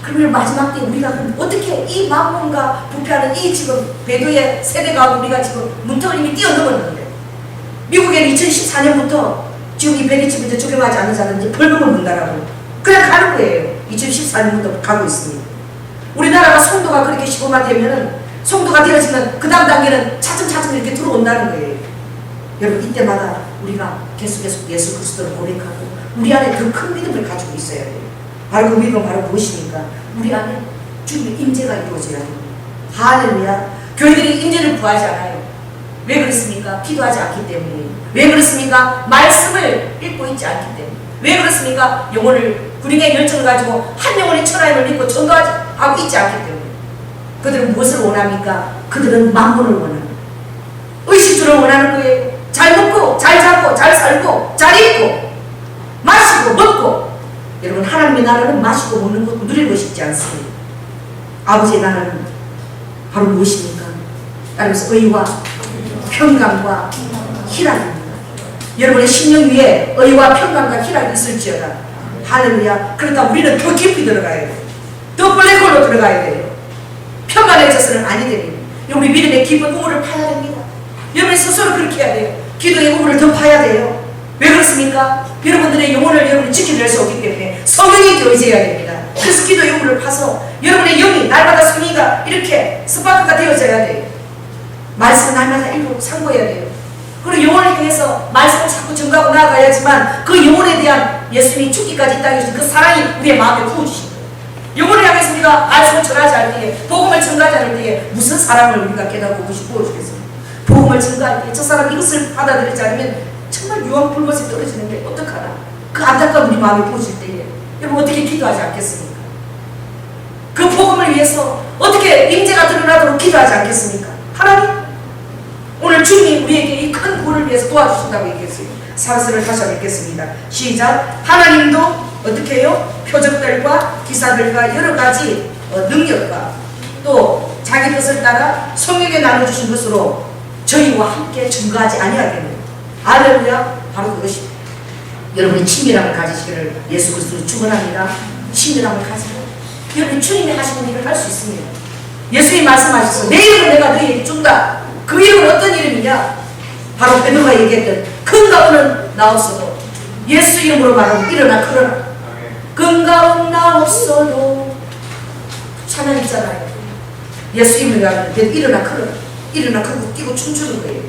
그러면 마지막 때 우리가 그럼 어떻게 이 만몬과 부패하는 이 지금 배도의 세대가 우리가 지금 문턱을 이미 뛰어넘었는데 미국에는 2014년부터 지금 이 배기집에 적용하지 않는 자는 이제 벌금을 문다라고 그냥 가는 거예요. 2014년부터 가고 있습니다. 우리나라가 성도가 그렇게 15만 되면은 성도가 되어지면 그 다음 단계는 차츰차츰 이렇게 들어온다는 거예요. 여러분 이때마다 우리가 계속해서 예수 그리스도를 고백하고 우리 안에 더 큰 믿음을 가지고 있어야 돼요. 바로 그 믿음은 바로 무엇입니까? 우리 안에 주님의 임재가 이루어져야 됩니다. 할렐루야. 교회들이 임재를 구하지 않아요. 왜 그렇습니까? 기도하지 않기 때문에. 왜 그렇습니까? 말씀을 읽고 있지 않기 때문에. 왜 그렇습니까? 영혼을 군인의 열정을 가지고 한 영혼의 천하임을 믿고 전도하고 있지 않기 때문에. 그들은 무엇을 원합니까? 그들은 만물을 원합니다. 의식주를 원하는 거예요. 잘 먹고 잘 자고 잘 살고 잘 입고 마시고 먹고. 여러분 하나님의 나라는 마시고 먹는 것 누리고 싶지 않습니다. 아버지의 나라는 바로 무엇입니까? 따라서 의와 평강과 희락입니다. 여러분의 심령 위에 의와 평강과 희락이 있을지어다. 할렐루야. 그러다 우리는 더 깊이 들어가야 돼요. 더 블랙홀로 들어가야 돼요. 평간의 져서는 아니 됩니다. 우리 믿음의 깊은 우물을 파야 됩니다. 여러분 스스로 그렇게 해야 돼요. 기도의 우물을 더 파야 돼요. 왜 그렇습니까? 여러분들의 영혼을 여러분이 지켜낼 수 없기 때문에 성령이 되어져야 됩니다. 그래서 기도의 우물을 파서 여러분의 영이 날마다 성의가 이렇게 스파크가 되어져야 돼요. 말씀 날마다 일부 상고해야 돼요. 그리고 영혼을 향해서 말씀을 자꾸 증거하고 나아가야지만 그 영혼에 대한 예수님이 죽기까지 이 땅에 주신 그 사랑이 우리의 마음에 부어주신 거예요. 영혼을 향해서 우리가 말씀을 전하지 않을 때에 복음을 증거하지 않을 때에 무슨 사랑을 우리가 깨닫고 부어주겠습니까? 복음을 증거할 때 저 사람 이것을 받아들이지 않으면 정말 유황불것이 떨어지는데 어떡하나. 그 안타까운 우리 마음에 부어질 때에 여러분 어떻게 기도하지 않겠습니까? 그 복음을 위해서 어떻게 임재가 드러나도록 기도하지 않겠습니까? 하나님 오늘 주님이 우리에게 이 큰 구원을 위해서 도와주신다고 얘기했어요. 사슬을 다시 한번 읽겠습니다. 시작. 하나님도 어떻게 해요? 표적들과 기사들과 여러 가지 능력과 또 자기 뜻을 따라 성령에 나눠주신 것으로 저희와 함께 증거하지 아니하겠네요. 할렐루야. 바로 그것입니다. 여러분이 친밀함을 가지시기를 예수 그리스도로 축원합니다. 친밀함을 가지고 여러분이 주님이 하시는 일을 할 수 있습니다. 예수님이 말씀하셔서 내 이름을 내가 너희에게 준다. 그 이름은 어떤 이름이냐? 바로 베드로가 얘기했던 건강은 나 없어도 예수 이름으로 말하면 일어나 걸어라. 건강은 나 없어도 찬양 있잖아요. 예수 이름으로 말하면 일어나 걸어라. 일어나 걸고 뛰고 춤추는 거예요.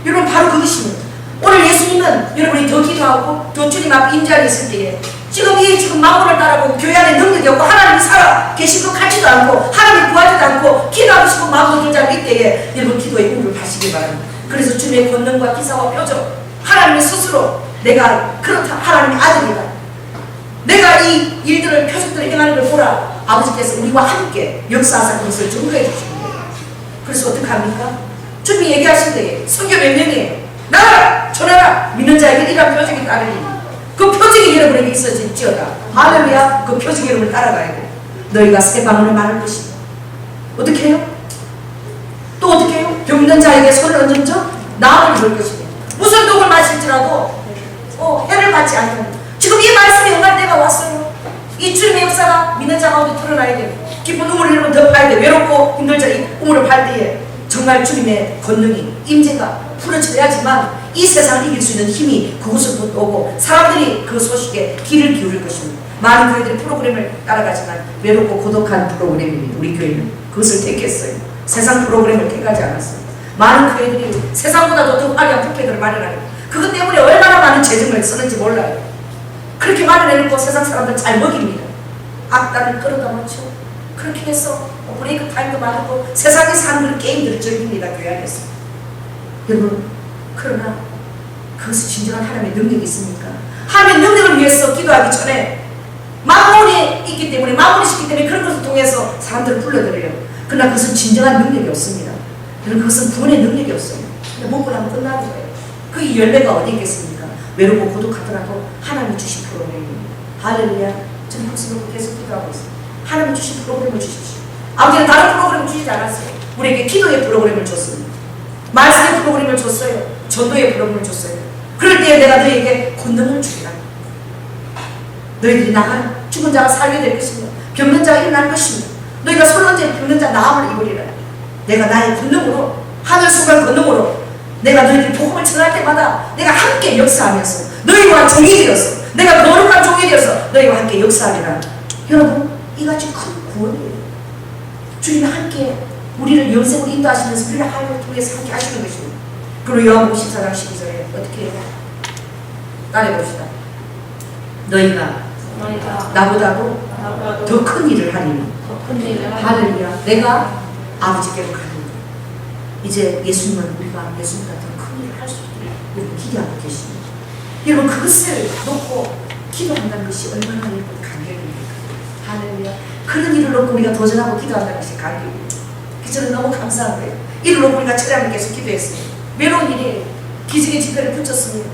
여러분 바로 그것입니다. 오늘 예수님은 여러분이 더 기도하고 더 주님 앞에 임재하게 있을 때에 지금 마음을 따라보고 교회 안에 능력이 없고 하나님이 살아 계신 것 같지도 않고 하나님 구하지도 않고 기도하고 싶은 마음도 들지 않을 때에 여러분 기도의 우물을 파시기 바랍니다. 그래서 주님의 권능과 기사와 표적 하나님이 스스로 내가 그렇다 하나님의 아들이다. 내가 이 일들을 표적들을 행하는 걸 보라. 아버지께서 우리와 함께 역사하사 그것을 증거해 주십니다. 그래서 어떻게 합니까? 주님이 얘기하신 때에 성경 몇 명이에요. 나가라! 전하라! 믿는 자에게 이런 표적이 따르니 그 표적이 여러분에게 있어질지어다. 할렐루야. 그 표적이 여러분을 따라가야 돼. 너희가 새 방언을 말할 것이다. 어떻게 해요? 또 어떻게 해요? 병든 자에게 손을 얹은 적 나음을 볼 것이다. 무슨 독을 마실지라도 해를 받지 않는. 지금 이 말씀이 응할 때가 왔어요. 이 주님의 역사가 믿는 자 가운데 드러나야 돼. 기쁜 우물을 흘리면 덮어야 돼. 외롭고 힘들 자 이 우물을 팔 때에 정말 주님의 권능이 임재가 부러져야지만 이 세상을 이길 수 있는 힘이 그곳으로부터 오고 사람들이 그 소식에 귀를 기울일 것입니다. 많은 교회들이 프로그램을 따라가지만 외롭고 고독한 프로그램입니다. 우리 교회는 그것을 택했어요. 세상 프로그램을 택하지 않았어요. 많은 교회들이 세상보다도 더 화려한 뷔페들을 마련하는, 그것 때문에 얼마나 많은 재정을 쓰는지 몰라요. 그렇게 마련해놓고 세상 사람들 잘 먹입니다. 악단을 끌어다 놓죠. 그렇게 해서 브레이크 타임도 많고 세상에 사는 그런 게임들을 즐깁니다. 교회 안에서. 여러분, 그러나 그것은 진정한 하나님의 능력이 있습니까? 하나님의 능력을 위해서 기도하기 전에 마음이 있기 때문에, 마음이 있기 때문에 그런 것을 통해서 사람들을 불러들여요. 그러나 그것은 진정한 능력이 없습니다. 여러분, 그것은 구원의 능력이 없어요. 먹고 나면 끝나는 거예요. 그 열매가 어디 있겠습니까? 외롭고 고독하더라도 하나님이 주신 프로그램입니다. 할렐루야. 저는 그것을 계속 기도하고 있습니다. 하나님이 주신 프로그램을 주십시오. 아버지는 다른 프로그램을 주시지 않았어요. 우리에게 기도의 프로그램을 줬습니다. 말씀의 프로그램을 줬어요. 전도의 프로그램을 줬어요. 그럴 때에 내가 너희에게 권능을 주리라. 너희들이 나가는 죽은 자가 살게 될 것입니다. 병든 자가 일어날 것입니다. 너희가 손 얹은 병든 자 나음을 입으리라. 내가 나의 권능으로, 하늘 속한 권능으로 내가 너희들이 복음을 전할 때마다 내가 함께 역사하면서 너희와 종이 되어서, 내가 거룩한 종이 되어서 너희와 함께 역사하리라. 여러분, 이같이 큰 구원이에요. 주님이 함께 우리를 영생으로 인도하시면서 우리를 하나님을 통해서 함께 하시는 것입니다. 그리고 요한복음 14장 12절에 어떻게 해요? 따라해봅시다. 너희가 나보다도 더 큰 일을 하리니. 할렐루야. 내가 아버지께로 가는 것. 이제 예수님은 우리가 예수님보다 더 큰 일을 할 수 있기를 여러분 기대하고 계십니다. 여러분, 그것을 놓고 기도한다는 것이 얼마나 여러분 간격입니까? 할렐루야. 그런 일을 놓고 우리가 도전하고 기도한다는 것이 간격입니다. 저는 너무 감사한 거예요. 이를 놓고 우리가 철야를 계속 기도했어요. 외로운 일이 기적의 집회를 붙였습니다.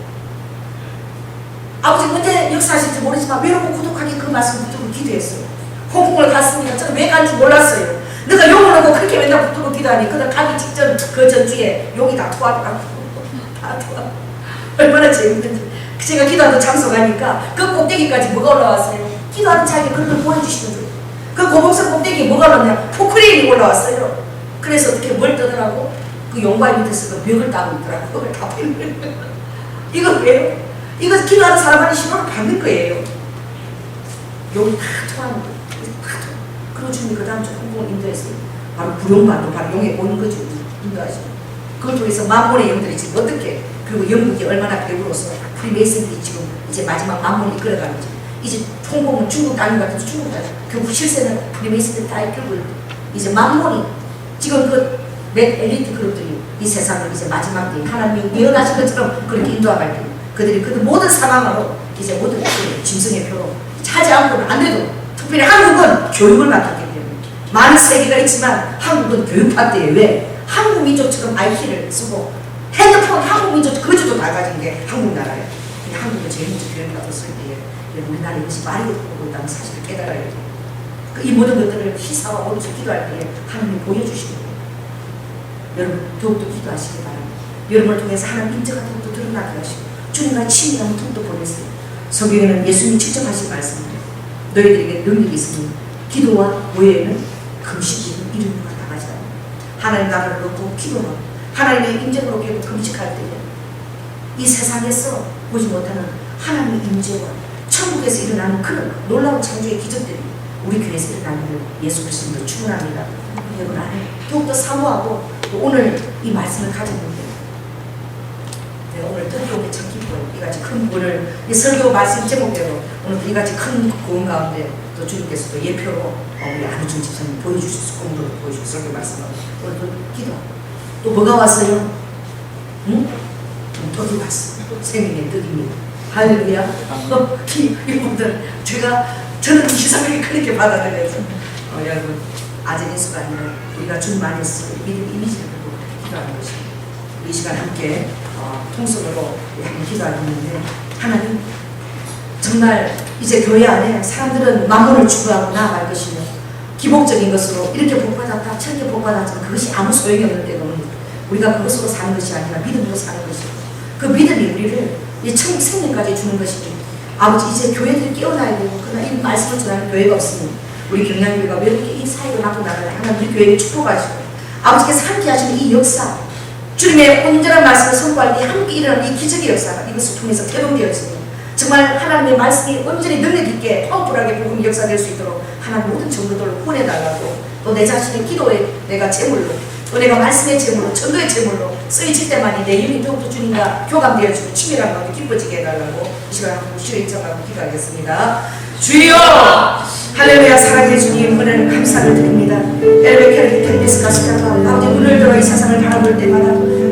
아버지 언제 역사하실지 모르지만 외롭고 고독하게 그 말씀 붙들고 기도했어요. 홍콩을 갔습니다. 저는 왜 간지 몰랐어요. 내가 욕을 하고 그렇게 맨날 붙들고 기도하니 그날 가기 직전 그 전주에 욕이 다 토하더라고. 다 토하. 얼마나 재밌는지. 제가 기도하던 장소 가니까 그 꼭대기까지 뭐가 올라왔어요? 기도하는 자에게 그걸 보여주시는 거예요. 그 고봉산 꼭대기에 뭐가 올라왔냐? 포크레인이 올라왔어요. 그래서 어떻게 뭘 뜨더라고? 그 용바위 밑에서 그 벽을 따고 있더라고. 그걸 다 보이는 거예요. 이거 왜요? 이거 기도하는 사람한테 신호를 받는 거예요. 용이 다 토하는 거예요. 그리고 주님이 그 다음 주 홍콩을 인도했어요. 바로 구룡반도 바로 용에 오는 거죠. 인도하시고. 그걸 통해서 만몬의 영들이 지금 어떻게, 그리고 영국이 얼마나 배부러서 프리메이슨들이 지금 이제 마지막 만몬을 이끌어가는 거죠. 이제 홍콩은 중국 땅인 것 같아서 중국 땅. 결국 실세는 프리메이슨들 다 이끌고 이제 만몬이 지금 그 맥 엘리트 그룹들이 이 세상을 이제 마지막 때 하나님이 예언하신 것처럼 그렇게 인도할 때 그들이 그 모든 상황으로 이제 모든 짐승의 표로 하지 않고는 안 돼도, 특별히 한국은 교육을 맡았기 때문에 많은 세계가 있지만 한국은 교육받대에 왜 한국 민족처럼 IT를 쓰고 핸드폰 한국 민족 거주도 다 가진 게 한국 나라예요. 한국은 제일 먼저 교육을 받았을 때에 우리나라 이것이 말이 되고 있다는 사실을 깨달아야 돼요. 이 모든 것들을 시사와 오른쪽 기도할 때에 하나님이 보여주시는 거예요. 여러분, 더욱더 기도하시기 바랍니다. 여러분을 통해서 하나님 인자가 더욱더 드러나게 하시고 주님과 친밀한 통도 보냈어요. 성경에는 예수님이 직접 하신 말씀입니다. 너희들에게 능력이 있으니 기도와 외에는 금식이든 이름과 나가지 않는다. 하나님 나라를 놓고 기도하고 하나님의 인재로 깨고 금식할 때에 이 세상에서 보지 못하는 하나님의 인재와 천국에서 일어나는 그런 놀라운 창조의 기적들이 우리 교회에서 일어나는 예수 그리스도로 충분합니다. 여러분 안에 더욱더 사모하고 또 오늘 이 말씀을 가졌는데 내가 오늘 뜻대로 참 기뻐요. 이같이 큰 구원을 이 설교 말씀 제목대로 오늘 이같이 큰 구원 가운데 또 주님께서도 예표로 우리 안우준 집사님 보여주셔서 공부로 보여주셔서 설교 말씀을 오늘 또 기도하고 또 뭐가 왔어요? 응? 떡이 왔어. 생명의 떡입니다. 할렐루야. 이분들 저는 희생을 그렇게 받아들여서 여러분 아재 인수가 아니라 우리가 주님 안에서 믿음 이미지를 보고 기도하는 것입니다. 이 시간 함께 통성으로 함께 기도하는데 하나님 정말 이제 교회 안에 사람들은 마음을 추구하고 나아갈 것이며 기복적인 것으로 이렇게 복받았다 저렇게 복받았지만 그것이 아무 소용이 없는 때는 우리가 그것으로 사는 것이 아니라 믿음으로 사는 것이고 그 믿음이 우리를 이 천국 생명까지 주는 것이니 아버지 이제 교회들이 깨어나야 되고 그러나 이 말씀을 전하는 교회가 없으니 우리 경남교회가 왜 이렇게 이 사역을 맡고 나가냐 하나님 우리 교회를 축복하시고 아버지께서 함께 하시는 이 역사 주님의 온전한 말씀을 선포할 때 함께 일어나는 이 기적의 역사가 이것을 통해서 개동되어지고 정말 하나님의 말씀이 온전히 능력 있게 파워풀하게 복음이 역사될 수 있도록 하나님 모든 정도들을 보내달라고 또 내 자신의 기도에 내가 제물로 또 내가 말씀의 제물로 전도의 제물로 쓰여질 때만이 내 힘이 더욱더 주님과 교감되어지고 치밀한 마음이 기뻐지게 해달라고 이 시간 주의 인정하고 기도하겠습니다. 주여 할렐루야. 사랑의 주님 은혜를 감사를 드립니다. 엘베케르 캔디스 가시다가 아버지 눈을 들어 이 세상을 바라볼 때마다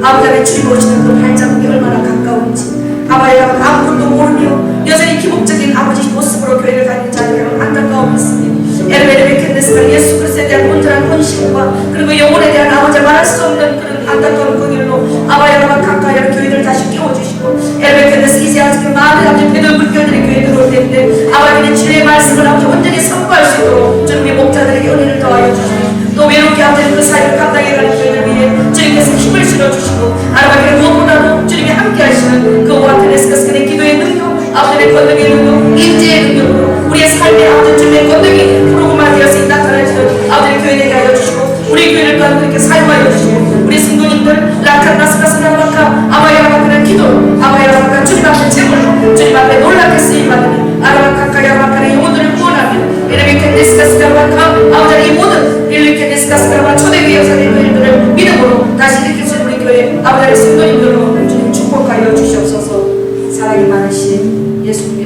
아버지 앞에 주님 오시는 그 발자국이 얼마나 가까운지 아버지가 아무것도 모르며 여전히 기복적인 아버지 모습으로 교회를 다니는 자들은 안타까움이 있습니다. 엘베르 캔디스가 예수 그리스도에 대한 온전한 헌신과 그리고 영혼에 대한 아버지 말할 수 없는 그런 안타까운 그 일로 아버지가 가까이 교회를 다시 깨워주시고 엘베르 캔디스 이제 아직 많은 아버지 배들 불교들의 교회들 올 때인데 아버지는 주의 말씀을 아버지 온전히 선포할 수 있도록 주님의 목자들에게 은혜를 더하여 주시고 또 외롭게 아버지 그 사역을 감당해가는 교회를 위해 주님께서 힘을 실어주시고 아버지 무엇보다도 주님이 함께 하시는 그 와테네스카스의 기도의 능력 아버지의 권능의 능력 인재의 능력으로 우리의 삶의 아버지 주님의 권능이 프로그만 되어서 나타나시는 아버지의 교회 되게 하여 주시고 우리 교회를 또한 그렇게 사용하여 주시고 우리 성도님들 라칸나스카스나마카 아바야라마카는 기도로 아바야라마카 주님 앞에 제물로 주님 앞에 놀랍게 쓰임받으니 아라마카카야마카의 영혼들을 구원하며 이르미케데스카스카마카 아버지 이 모든 일리케데스카스카마 초대교회 역사된 그 일들을 믿음으로 다시 일으킬 수 있는 우리 교회 아버지의 성도님들로 주님 축복하여 주시옵소서. 사랑이 많으신 예수님